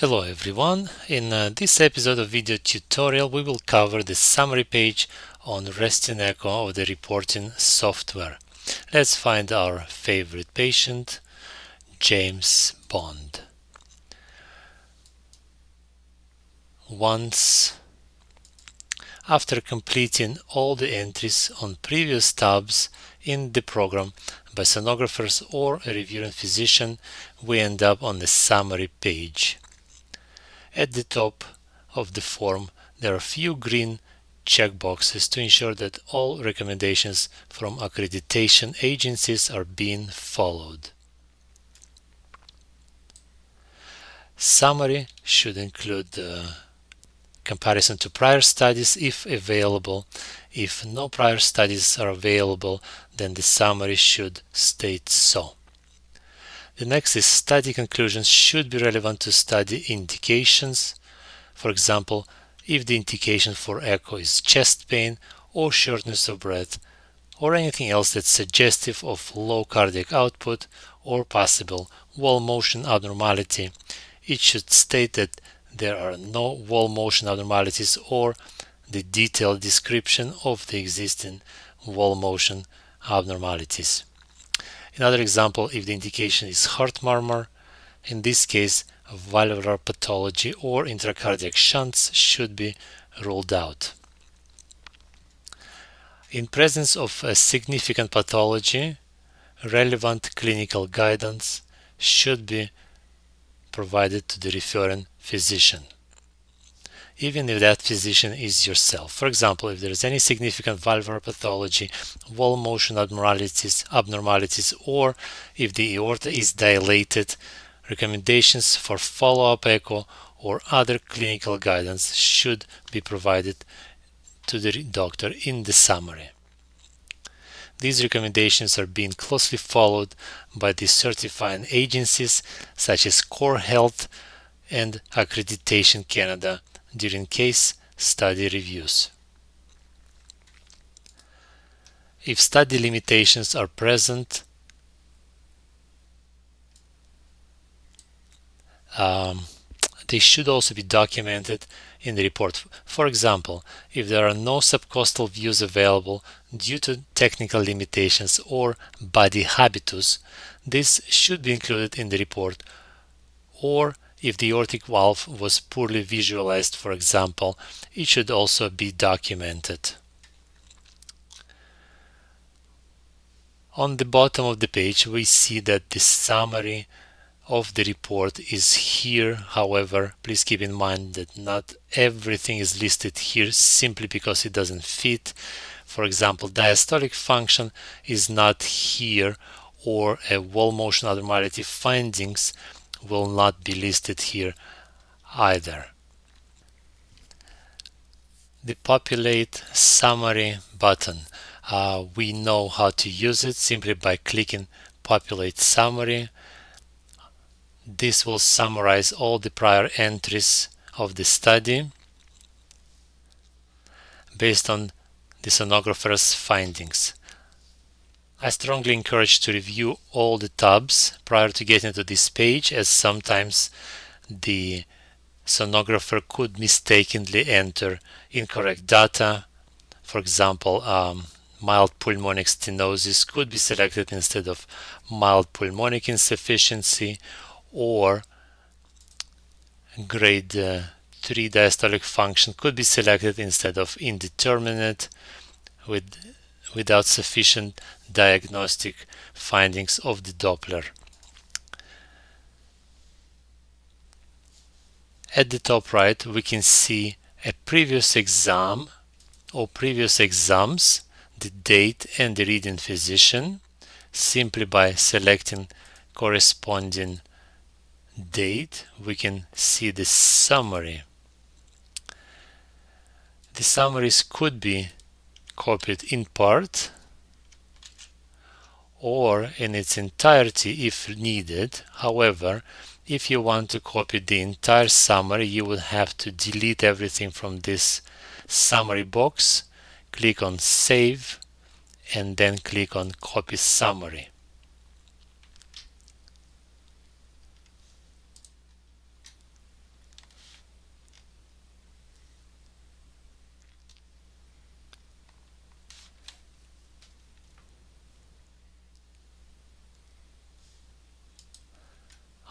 Hello everyone. In this episode of video tutorial we will cover the summary page on Resting Echo of the reporting software. Let's find our favorite patient, James Bond. After completing all the entries on previous tabs in the program by sonographers or a reviewing physician, we end up on the summary page. At the top of the form, there are a few green checkboxes to ensure that all recommendations from accreditation agencies are being followed. Summary should include comparison to prior studies if available. If no prior studies are available, then the summary should state so. The next is study conclusions should be relevant to study indications. For example, if the indication for echo is chest pain or shortness of breath or anything else that's suggestive of low cardiac output or possible wall motion abnormality, it should state that there are no wall motion abnormalities or the detailed description of the existing wall motion abnormalities. Another example, if the indication is heart murmur, in this case, valvular pathology or intracardiac shunts should be ruled out. In presence of a significant pathology, relevant clinical guidance should be provided to the referring physician, even if that physician is yourself. For example, if there is any significant valvular pathology, wall motion abnormalities, or if the aorta is dilated, recommendations for follow-up echo or other clinical guidance should be provided to the doctor in the summary. These recommendations are being closely followed by the certifying agencies such as Core Health and Accreditation Canada during case study reviews. If study limitations are present, they should also be documented in the report. For example, if there are no subcostal views available due to technical limitations or body habitus, this should be included in the report. Or if the aortic valve was poorly visualized, for example, it should also be documented. On the bottom of the page, we see that the summary of the report is here. However, please keep in mind that not everything is listed here simply because it doesn't fit. For example, diastolic function is not here, or a wall motion abnormality findings will not be listed here either. The populate summary button. We know how to use it simply by clicking populate summary. This will summarize all the prior entries of the study based on the sonographer's findings. I strongly encourage to review all the tabs prior to getting to this page, as sometimes the sonographer could mistakenly enter incorrect data. For example, mild pulmonic stenosis could be selected instead of mild pulmonic insufficiency, or grade 3 diastolic function could be selected instead of indeterminate without sufficient diagnostic findings of the Doppler. At the top right, we can see a previous exam or previous exams, the date and the reading physician. Simply by selecting corresponding date, we can see the summary. The summaries could be copied in part or in its entirety if needed. However, if you want to copy the entire summary, you would have to delete everything from this summary box, click on Save, and then click on Copy Summary.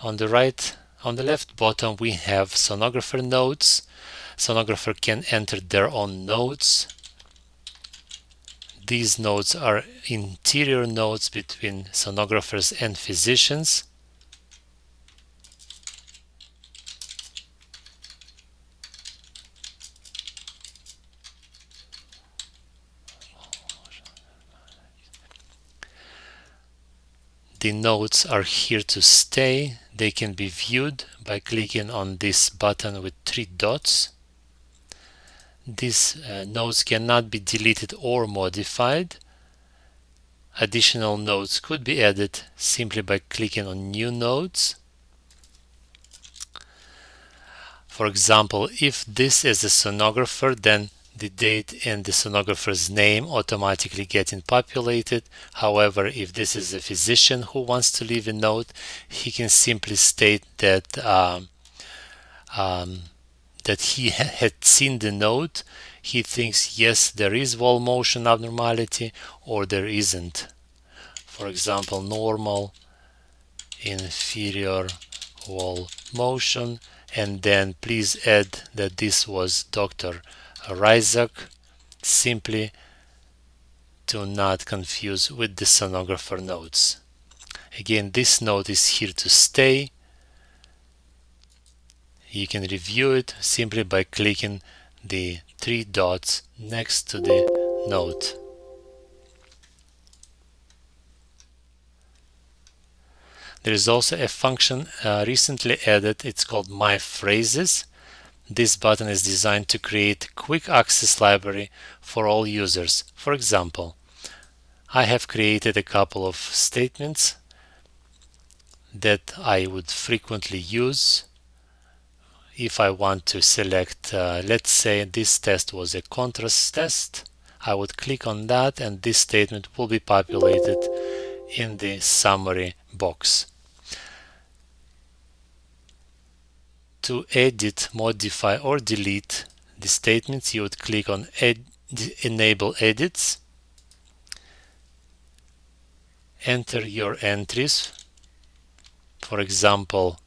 On the left bottom, we have sonographer notes. Sonographer can enter their own notes. These notes are interior notes between sonographers and physicians. The notes are here to stay. They can be viewed by clicking on this button with 3 dots. These notes cannot be deleted or modified. Additional notes could be added simply by clicking on New Notes. For example, if this is a sonographer, then the date and the sonographer's name automatically getting populated. However, if this is a physician who wants to leave a note, he can simply state that that he had seen the note. He thinks, yes, there is wall motion abnormality, or there isn't. For example, normal inferior wall motion, and then please add that this was Dr. Ryzak, simply to not confuse with the sonographer notes. Again, this note is here to stay. You can review it simply by clicking the 3 dots next to the note. There is also a function recently added. It's called My Phrases. This button is designed to create a quick access library for all users. For example, I have created a couple of statements that I would frequently use if I want to select, let's say this test was a contrast test. I would click on that and this statement will be populated in the summary box. To edit, modify, or delete the statements, you would click on Enable Edits, enter your entries. For example,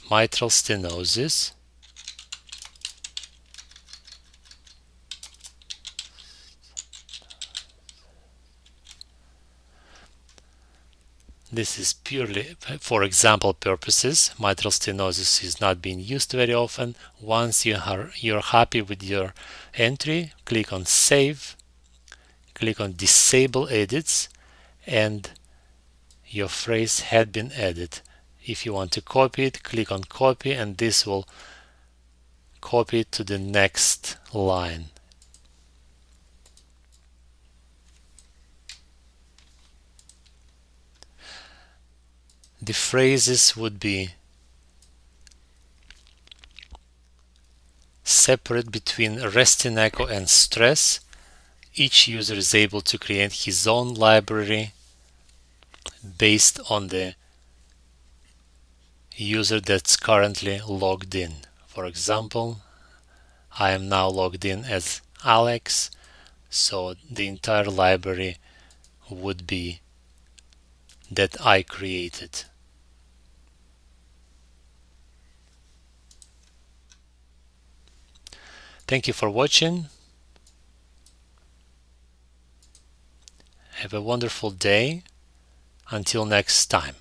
mitral stenosis, this is purely for example purposes. Mitral stenosis is not being used very often. Once you're happy with your entry, click on Save, click on Disable Edits, and your phrase had been added. If you want to copy it, click on Copy, and this will copy it to the next line. The phrases would be separate between resting echo and stress. Each user is able to create his own library based on the user that's currently logged in. For example, I am now logged in as Alex, so the entire library would be that I created. Thank you for watching. Have a wonderful day. Until next time.